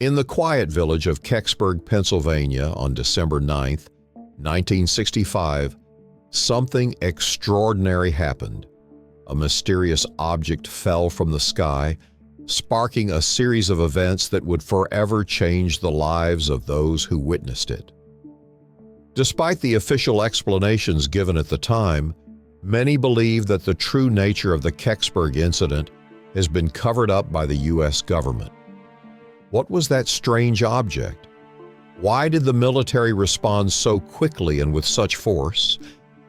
In the quiet village of Kecksburg, Pennsylvania, on December 9, 1965, something extraordinary happened. A mysterious object fell from the sky, sparking a series of events that would forever change the lives of those who witnessed it. Despite the official explanations given at the time, many believe that the true nature of the Kecksburg Incident has been covered up by the U.S. government. What was that strange object? Why did the military respond so quickly and with such force?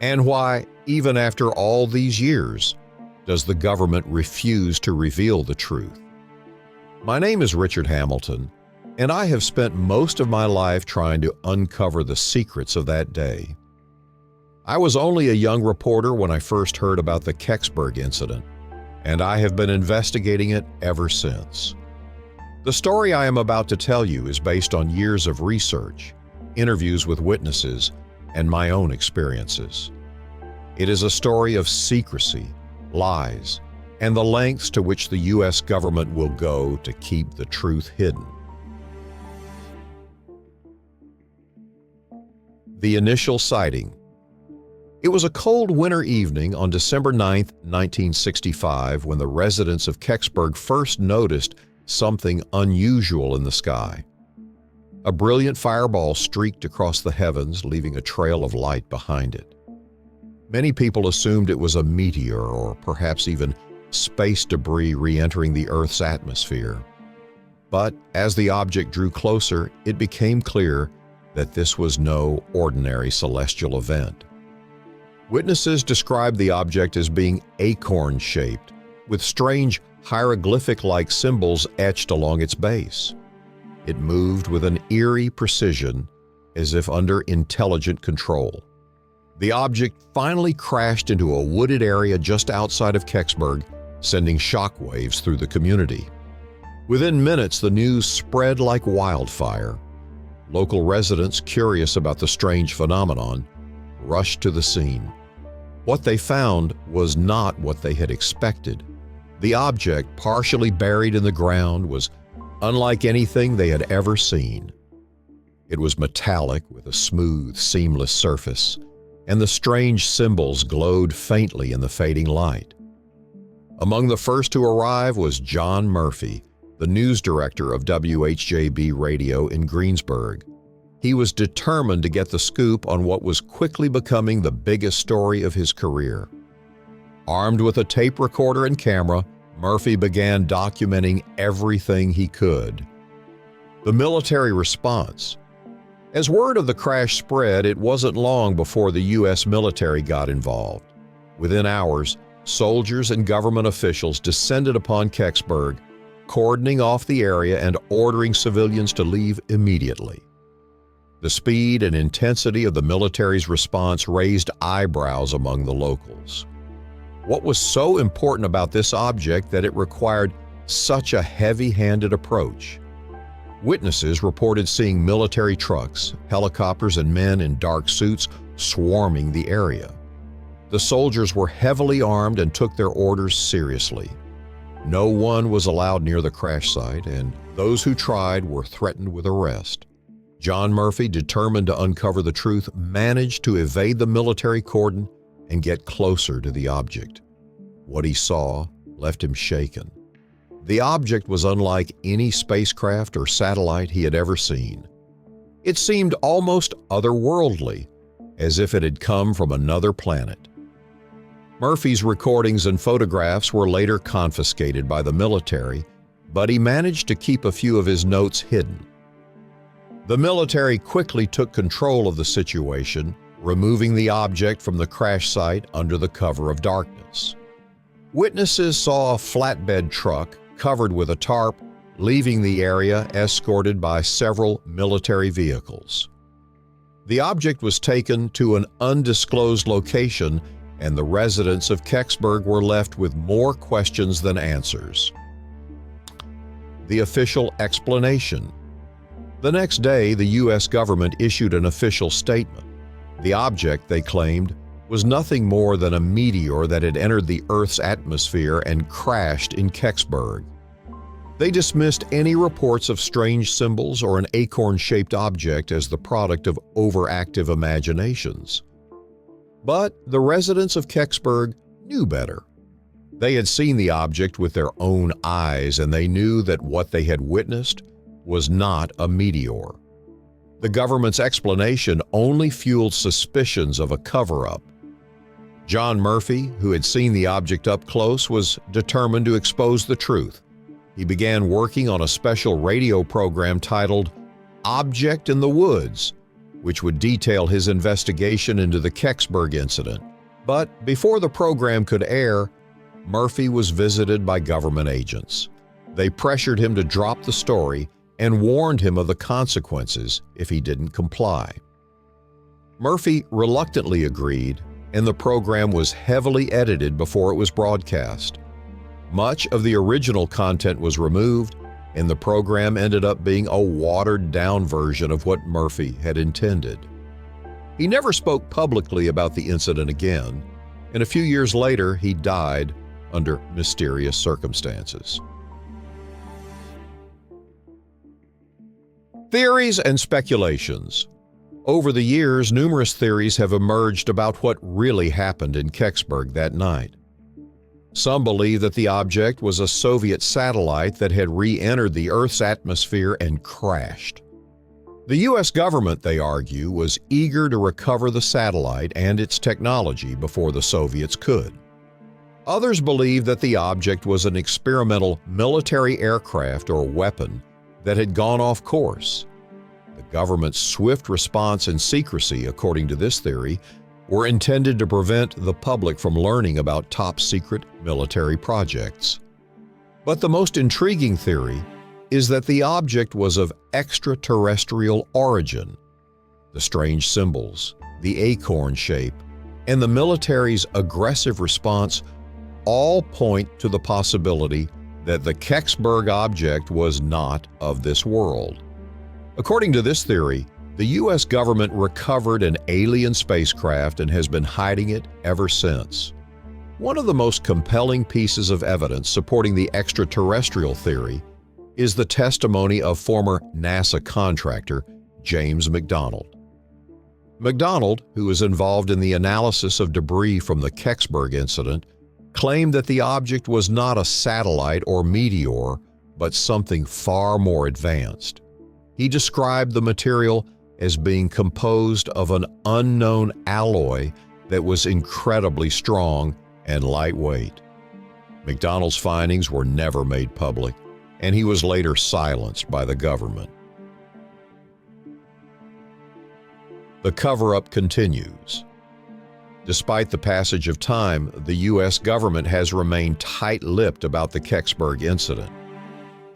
And why, even after all these years, does the government refuse to reveal the truth? My name is Richard Hamilton, and I have spent most of my life trying to uncover the secrets of that day. I was only a young reporter when I first heard about the Kecksburg Incident, and I have been investigating it ever since. The story I am about to tell you is based on years of research, interviews with witnesses, and my own experiences. It is a story of secrecy, lies, and the lengths to which the U.S. government will go to keep the truth hidden. The initial sighting. It was a cold winter evening on December 9, 1965, when the residents of Kecksburg first noticed something unusual in the sky. A brilliant fireball streaked across the heavens, leaving a trail of light behind it. Many people assumed it was a meteor or perhaps even space debris re-entering the Earth's atmosphere. But as the object drew closer, it became clear that this was no ordinary celestial event. Witnesses described the object as being acorn-shaped, with strange hieroglyphic-like symbols etched along its base. It moved with an eerie precision, as if under intelligent control. The object finally crashed into a wooded area just outside of Kecksburg, sending shockwaves through the community. Within minutes, the news spread like wildfire. Local residents, curious about the strange phenomenon, rushed to the scene. What they found was not what they had expected. The object, partially buried in the ground, was unlike anything they had ever seen. It was metallic with a smooth, seamless surface, and the strange symbols glowed faintly in the fading light. Among the first to arrive was John Murphy, the news director of WHJB Radio in Greensburg. He was determined to get the scoop on what was quickly becoming the biggest story of his career. Armed with a tape recorder and camera, Murphy began documenting everything he could. The military response. As word of the crash spread, it wasn't long before the U.S. military got involved. Within hours, soldiers and government officials descended upon Kecksburg, cordoning off the area and ordering civilians to leave immediately. The speed and intensity of the military's response raised eyebrows among the locals. What was so important about this object that it required such a heavy-handed approach? Witnesses reported seeing military trucks, helicopters, and men in dark suits swarming the area. The soldiers were heavily armed and took their orders seriously. No one was allowed near the crash site, and those who tried were threatened with arrest. John Murphy, determined to uncover the truth, managed to evade the military cordon and get closer to the object. What he saw left him shaken. The object was unlike any spacecraft or satellite he had ever seen. It seemed almost otherworldly, as if it had come from another planet. Murphy's recordings and photographs were later confiscated by the military, but he managed to keep a few of his notes hidden. The military quickly took control of the situation, removing the object from the crash site under the cover of darkness. Witnesses saw a flatbed truck covered with a tarp leaving the area, escorted by several military vehicles. The object was taken to an undisclosed location, and the residents of Kecksburg were left with more questions than answers. The official explanation. The next day, the U.S. government issued an official statement. The object, they claimed, was nothing more than a meteor that had entered the Earth's atmosphere and crashed in Kecksburg. They dismissed any reports of strange symbols or an acorn-shaped object as the product of overactive imaginations. But the residents of Kecksburg knew better. They had seen the object with their own eyes, and they knew that what they had witnessed was not a meteor. The government's explanation only fueled suspicions of a cover-up. John Murphy, who had seen the object up close, was determined to expose the truth. He began working on a special radio program titled Object in the Woods, which would detail his investigation into the Kecksburg incident. But before the program could air, Murphy was visited by government agents. They pressured him to drop the story and warned him of the consequences if he didn't comply. Murphy reluctantly agreed, and the program was heavily edited before it was broadcast. Much of the original content was removed, and the program ended up being a watered-down version of what Murphy had intended. He never spoke publicly about the incident again, and a few years later he died under mysterious circumstances. Theories and speculations. Over the years, numerous theories have emerged about what really happened in Kecksburg that night. Some believe that the object was a Soviet satellite that had re-entered the Earth's atmosphere and crashed. The U.S. government, they argue, was eager to recover the satellite and its technology before the Soviets could. Others believe that the object was an experimental military aircraft or weapon that had gone off course. The government's swift response and secrecy, according to this theory, were intended to prevent the public from learning about top-secret military projects. But the most intriguing theory is that the object was of extraterrestrial origin. The strange symbols, the acorn shape, and the military's aggressive response all point to the possibility that the Kecksburg object was not of this world. According to this theory, the U.S. government recovered an alien spacecraft and has been hiding it ever since. One of the most compelling pieces of evidence supporting the extraterrestrial theory is the testimony of former NASA contractor James McDonald. McDonald, who was involved in the analysis of debris from the Kecksburg incident, claimed that the object was not a satellite or meteor, but something far more advanced. He described the material as being composed of an unknown alloy that was incredibly strong and lightweight. McDonald's findings were never made public, and he was later silenced by the government. The cover-up continues. Despite the passage of time, the U.S. government has remained tight-lipped about the Kecksburg incident.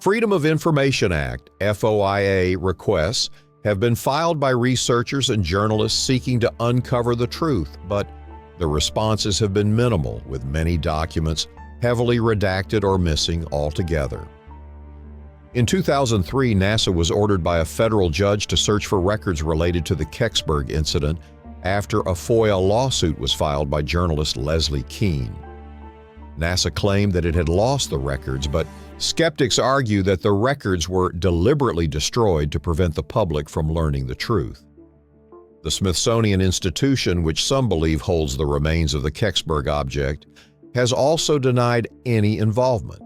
Freedom of Information Act, FOIA, requests have been filed by researchers and journalists seeking to uncover the truth, but the responses have been minimal, with many documents heavily redacted or missing altogether. In 2003, NASA was ordered by a federal judge to search for records related to the Kecksburg incident after a FOIA lawsuit was filed by journalist Leslie Keene. NASA claimed that it had lost the records, but skeptics argue that the records were deliberately destroyed to prevent the public from learning the truth. The Smithsonian Institution, which some believe holds the remains of the Kecksburg object, has also denied any involvement.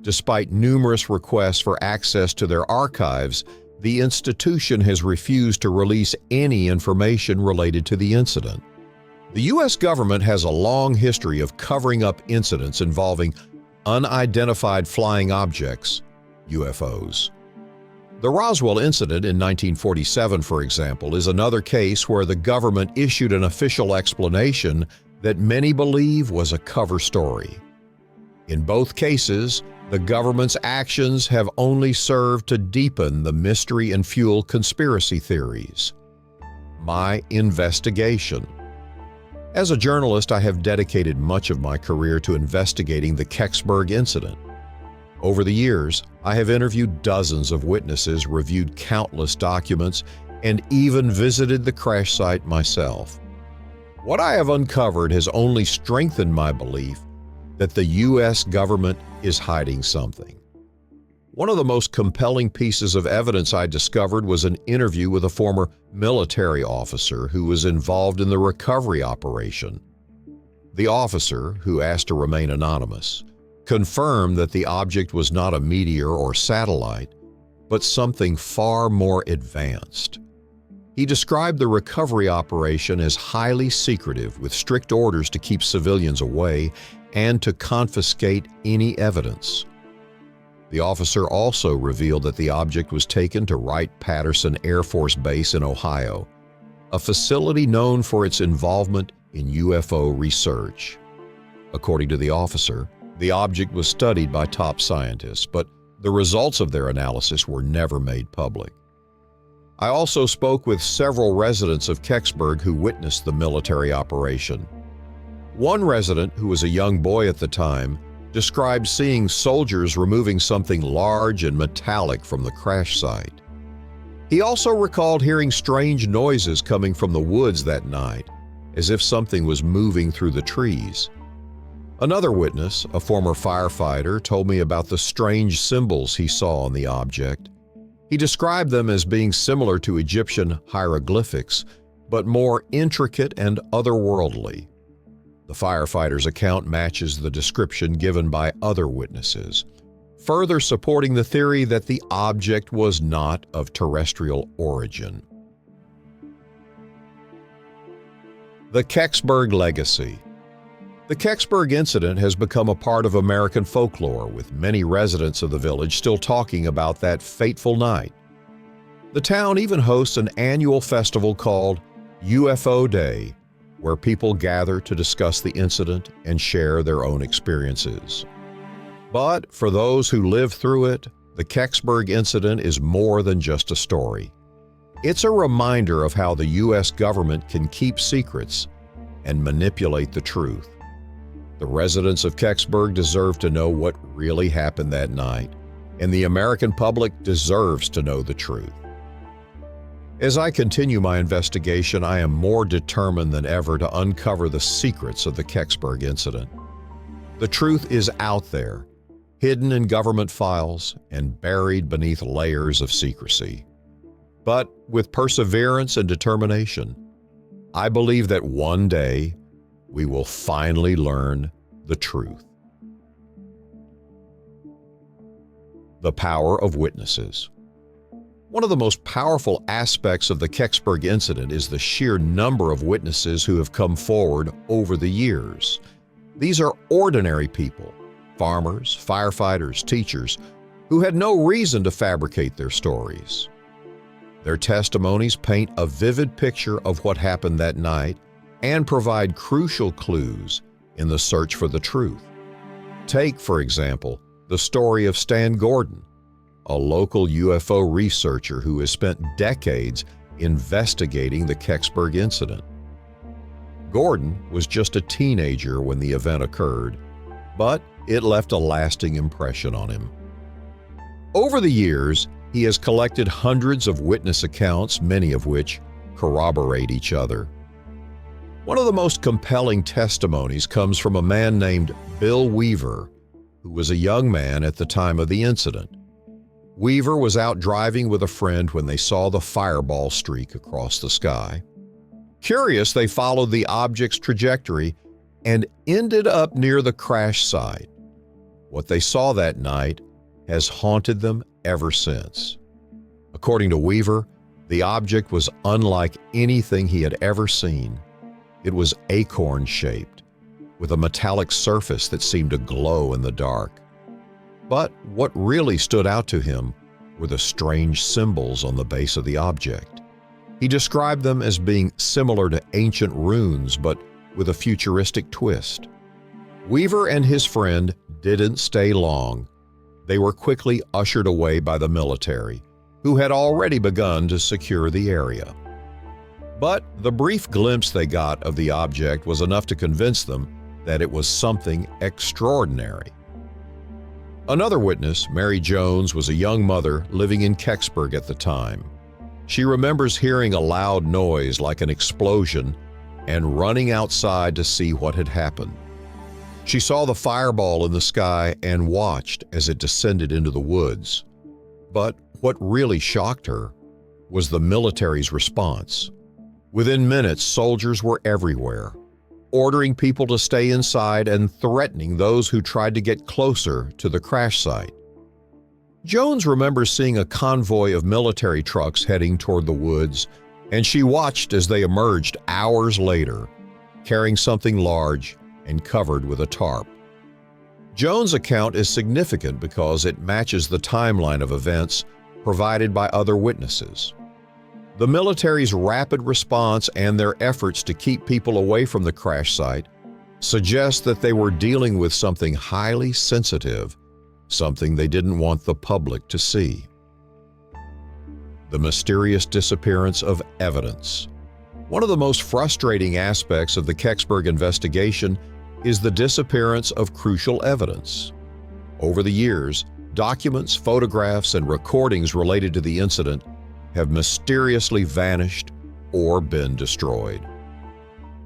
Despite numerous requests for access to their archives, the institution has refused to release any information related to the incident. The U.S. government has a long history of covering up incidents involving unidentified flying objects, UFOs. The Roswell incident in 1947, for example, is another case where the government issued an official explanation that many believe was a cover story. In both cases, the government's actions have only served to deepen the mystery and fuel conspiracy theories. My investigation. As a journalist, I have dedicated much of my career to investigating the Kecksburg incident. Over the years, I have interviewed dozens of witnesses, reviewed countless documents, and even visited the crash site myself. What I have uncovered has only strengthened my belief that the U.S. government is hiding something. One of the most compelling pieces of evidence I discovered was an interview with a former military officer who was involved in the recovery operation. The officer, who asked to remain anonymous, confirmed that the object was not a meteor or satellite, but something far more advanced. He described the recovery operation as highly secretive, with strict orders to keep civilians away and to confiscate any evidence. The officer also revealed that the object was taken to Wright-Patterson Air Force Base in Ohio, a facility known for its involvement in UFO research. According to the officer, the object was studied by top scientists, but the results of their analysis were never made public. I also spoke with several residents of Kecksburg who witnessed the military operation. One resident, who was a young boy at the time, described seeing soldiers removing something large and metallic from the crash site. He also recalled hearing strange noises coming from the woods that night, as if something was moving through the trees. Another witness, a former firefighter, told me about the strange symbols he saw on the object. He described them as being similar to Egyptian hieroglyphics, but more intricate and otherworldly. The firefighter's account matches the description given by other witnesses, further supporting the theory that the object was not of terrestrial origin. The Kecksburg legacy. The Kecksburg Incident has become a part of American folklore, with many residents of the village still talking about that fateful night. The town even hosts an annual festival called UFO Day, where people gather to discuss the incident and share their own experiences. But for those who lived through it, the Kecksburg Incident is more than just a story. It's a reminder of how the U.S. government can keep secrets and manipulate the truth. The residents of Kecksburg deserve to know what really happened that night, and the American public deserves to know the truth. As I continue my investigation, I am more determined than ever to uncover the secrets of the Kecksburg Incident. The truth is out there, hidden in government files and buried beneath layers of secrecy. But with perseverance and determination, I believe that one day we will finally learn the truth. The power of witnesses. One of the most powerful aspects of the Kecksburg Incident is the sheer number of witnesses who have come forward over the years. These are ordinary people, farmers, firefighters, teachers, who had no reason to fabricate their stories. Their testimonies paint a vivid picture of what happened that night and provide crucial clues in the search for the truth. Take, for example, the story of Stan Gordon, a local UFO researcher who has spent decades investigating the Kecksburg Incident. Gordon was just a teenager when the event occurred, but it left a lasting impression on him. Over the years, he has collected hundreds of witness accounts, many of which corroborate each other. One of the most compelling testimonies comes from a man named Bill Weaver, who was a young man at the time of the incident. Weaver was out driving with a friend when they saw the fireball streak across the sky. Curious, they followed the object's trajectory and ended up near the crash site. What they saw that night has haunted them ever since. According to Weaver, the object was unlike anything he had ever seen. It was acorn-shaped, with a metallic surface that seemed to glow in the dark. But what really stood out to him were the strange symbols on the base of the object. He described them as being similar to ancient runes, but with a futuristic twist. Weaver and his friend didn't stay long. They were quickly ushered away by the military, who had already begun to secure the area. But the brief glimpse they got of the object was enough to convince them that it was something extraordinary. Another witness, Mary Jones, was a young mother living in Kecksburg at the time. She remembers hearing a loud noise like an explosion and running outside to see what had happened. She saw the fireball in the sky and watched as it descended into the woods. But what really shocked her was the military's response. Within minutes, soldiers were everywhere, ordering people to stay inside and threatening those who tried to get closer to the crash site. Jones remembers seeing a convoy of military trucks heading toward the woods, and she watched as they emerged hours later, carrying something large and covered with a tarp. Jones' account is significant because it matches the timeline of events provided by other witnesses. The military's rapid response and their efforts to keep people away from the crash site suggest that they were dealing with something highly sensitive, something they didn't want the public to see. The mysterious disappearance of evidence. One of the most frustrating aspects of the Kecksburg investigation is the disappearance of crucial evidence. Over the years, documents, photographs, and recordings related to the incident have mysteriously vanished or been destroyed.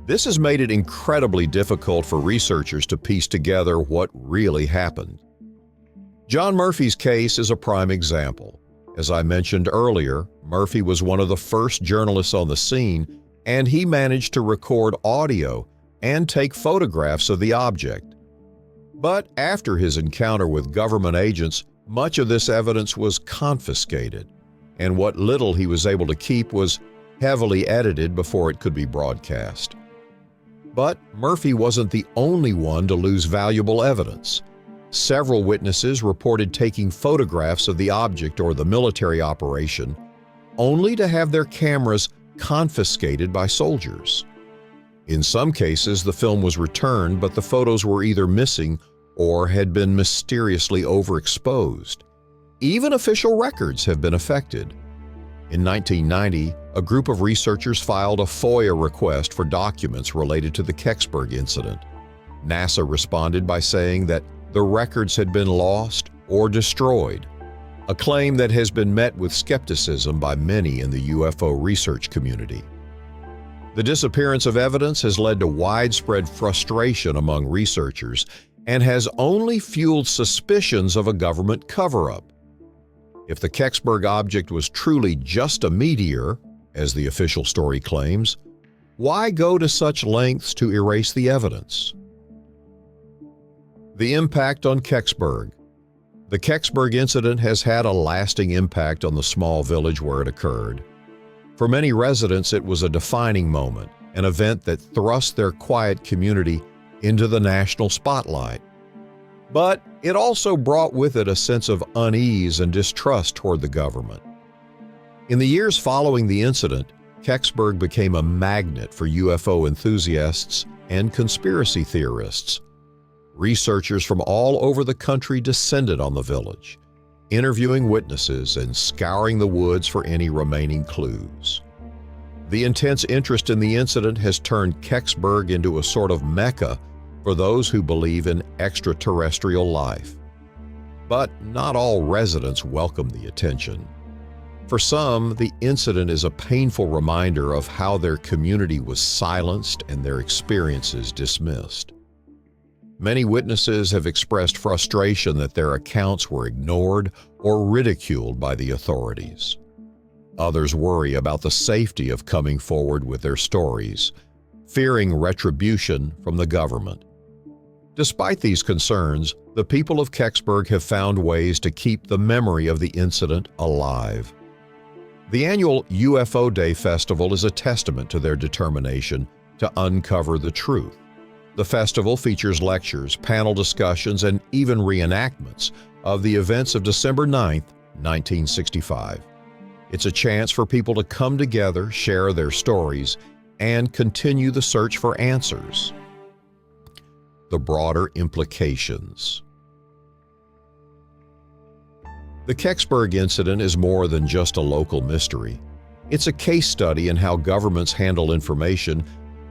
This has made it incredibly difficult for researchers to piece together what really happened. John Murphy's case is a prime example. As I mentioned earlier, Murphy was one of the first journalists on the scene, and he managed to record audio and take photographs of the object. But after his encounter with government agents, much of this evidence was confiscated, and what little he was able to keep was heavily edited before it could be broadcast. But Murphy wasn't the only one to lose valuable evidence. Several witnesses reported taking photographs of the object or the military operation, only to have their cameras confiscated by soldiers. In some cases, the film was returned, but the photos were either missing or had been mysteriously overexposed. Even official records have been affected. In 1990, a group of researchers filed a FOIA request for documents related to the Kecksburg incident. NASA responded by saying that the records had been lost or destroyed, a claim that has been met with skepticism by many in the UFO research community. The disappearance of evidence has led to widespread frustration among researchers and has only fueled suspicions of a government cover-up. If the Kecksburg object was truly just a meteor, as the official story claims, why go to such lengths to erase the evidence? The impact on Kecksburg. The Kecksburg incident has had a lasting impact on the small village where it occurred. For many residents, it was a defining moment, an event that thrust their quiet community into the national spotlight. But it also brought with it a sense of unease and distrust toward the government. In the years following the incident, Kecksburg became a magnet for UFO enthusiasts and conspiracy theorists. Researchers from all over the country descended on the village, interviewing witnesses and scouring the woods for any remaining clues. The intense interest in the incident has turned Kecksburg into a sort of mecca for those who believe in extraterrestrial life. But not all residents welcome the attention. For some, the incident is a painful reminder of how their community was silenced and their experiences dismissed. Many witnesses have expressed frustration that their accounts were ignored or ridiculed by the authorities. Others worry about the safety of coming forward with their stories, fearing retribution from the government. Despite these concerns, the people of Kecksburg have found ways to keep the memory of the incident alive. The annual UFO Day Festival is a testament to their determination to uncover the truth. The festival features lectures, panel discussions, and even reenactments of the events of December 9, 1965. It's a chance for people to come together, share their stories, and continue the search for answers. The broader implications. The Kecksburg incident is more than just a local mystery. It's a case study in how governments handle information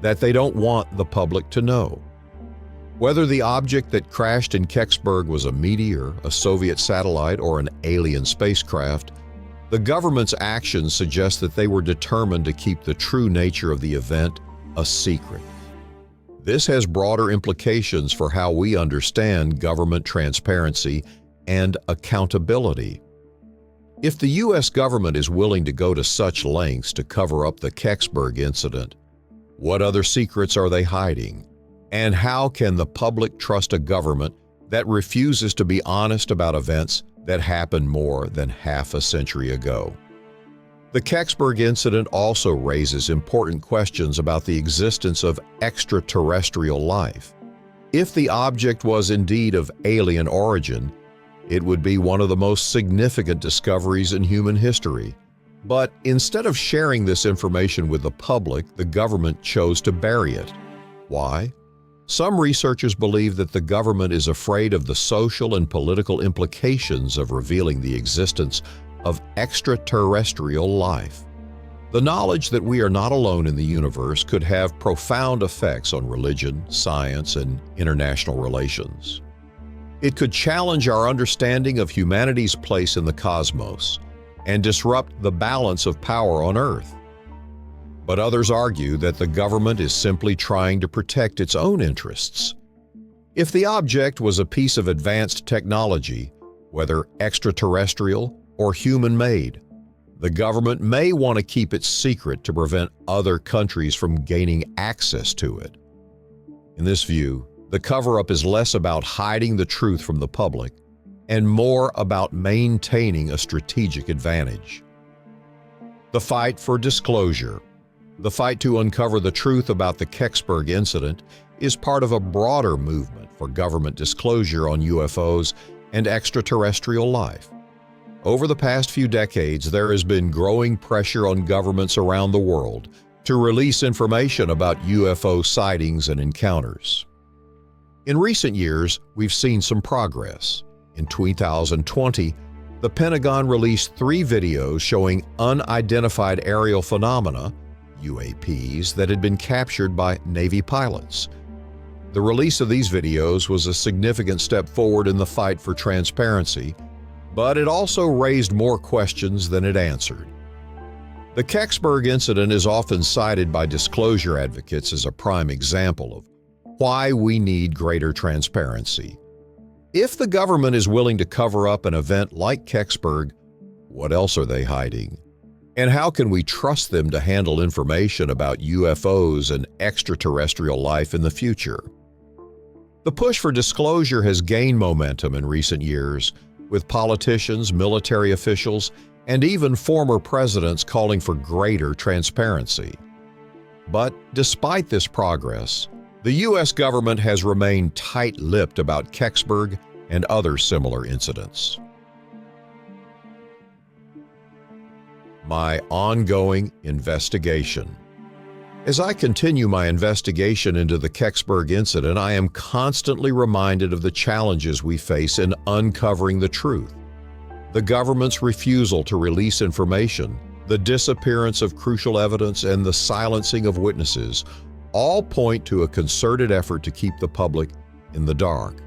that they don't want the public to know. Whether the object that crashed in Kecksburg was a meteor, a Soviet satellite, or an alien spacecraft, the government's actions suggest that they were determined to keep the true nature of the event a secret. This has broader implications for how we understand government transparency and accountability. If the U.S. government is willing to go to such lengths to cover up the Kecksburg incident, what other secrets are they hiding? And how can the public trust a government that refuses to be honest about events that happened more than half a century ago? The Kecksburg incident also raises important questions about the existence of extraterrestrial life. If the object was indeed of alien origin, it would be one of the most significant discoveries in human history. But instead of sharing this information with the public, the government chose to bury it. Why? Some researchers believe that the government is afraid of the social and political implications of revealing the existence of extraterrestrial life. The knowledge that we are not alone in the universe could have profound effects on religion, science, and international relations. It could challenge our understanding of humanity's place in the cosmos and disrupt the balance of power on Earth. But others argue that the government is simply trying to protect its own interests. If the object was a piece of advanced technology, whether extraterrestrial or human-made, the government may want to keep it secret to prevent other countries from gaining access to it. In this view, the cover-up is less about hiding the truth from the public and more about maintaining a strategic advantage. The fight for disclosure. The fight to uncover the truth about the Kecksburg incident is part of a broader movement for government disclosure on UFOs and extraterrestrial life. Over the past few decades, there has been growing pressure on governments around the world to release information about UFO sightings and encounters. In recent years, we've seen some progress. In 2020, the Pentagon released 3 videos showing unidentified aerial phenomena, UAPs, that had been captured by Navy pilots. The release of these videos was a significant step forward in the fight for transparency, but it also raised more questions than it answered. The Kecksburg incident is often cited by disclosure advocates as a prime example of why we need greater transparency. If the government is willing to cover up an event like Kecksburg, what else are they hiding? And how can we trust them to handle information about UFOs and extraterrestrial life in the future? The push for disclosure has gained momentum in recent years, with politicians, military officials, and even former presidents calling for greater transparency. But despite this progress, the U.S. government has remained tight-lipped about Kecksburg and other similar incidents. My ongoing investigation. As I continue my investigation into the Kecksburg incident, I am constantly reminded of the challenges we face in uncovering the truth. The government's refusal to release information, the disappearance of crucial evidence, and the silencing of witnesses all point to a concerted effort to keep the public in the dark.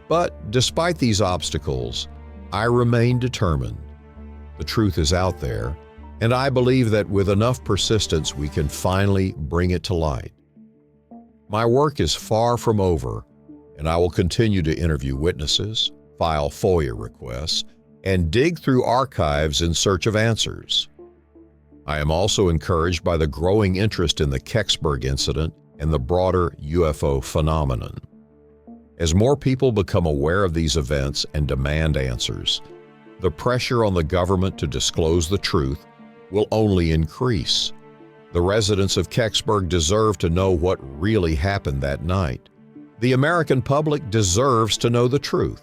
But despite these obstacles, I remain determined. The truth is out there, and I believe that with enough persistence we can finally bring it to light. My work is far from over, and I will continue to interview witnesses, file FOIA requests, and dig through archives in search of answers. I am also encouraged by the growing interest in the Kecksburg incident and the broader UFO phenomenon. As more people become aware of these events and demand answers, the pressure on the government to disclose the truth will only increase. The residents of Kecksburg deserve to know what really happened that night. The American public deserves to know the truth.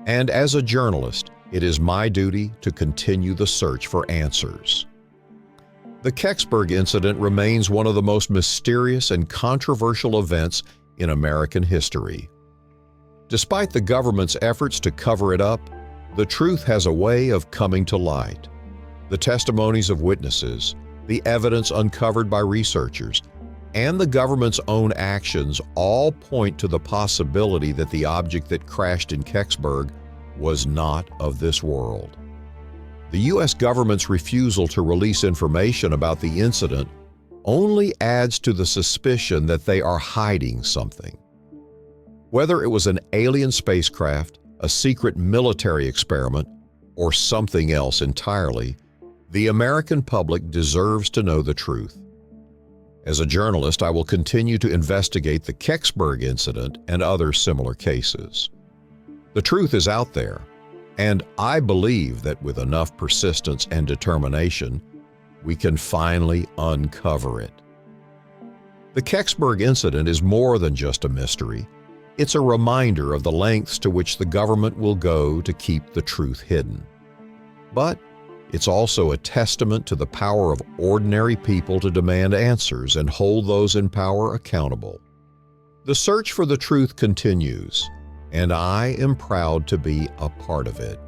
And as a journalist, it is my duty to continue the search for answers. The Kecksburg incident remains one of the most mysterious and controversial events in American history. Despite the government's efforts to cover it up, the truth has a way of coming to light. The testimonies of witnesses, the evidence uncovered by researchers, and the government's own actions all point to the possibility that the object that crashed in Kecksburg was not of this world. The U.S. government's refusal to release information about the incident only adds to the suspicion that they are hiding something. Whether it was an alien spacecraft, a secret military experiment, or something else entirely, the American public deserves to know the truth. As a journalist, I will continue to investigate the Kecksburg Incident and other similar cases. The truth is out there, and I believe that with enough persistence and determination, we can finally uncover it. The Kecksburg Incident is more than just a mystery. It's a reminder of the lengths to which the government will go to keep the truth hidden. But it's also a testament to the power of ordinary people to demand answers and hold those in power accountable. The search for the truth continues, and I am proud to be a part of it.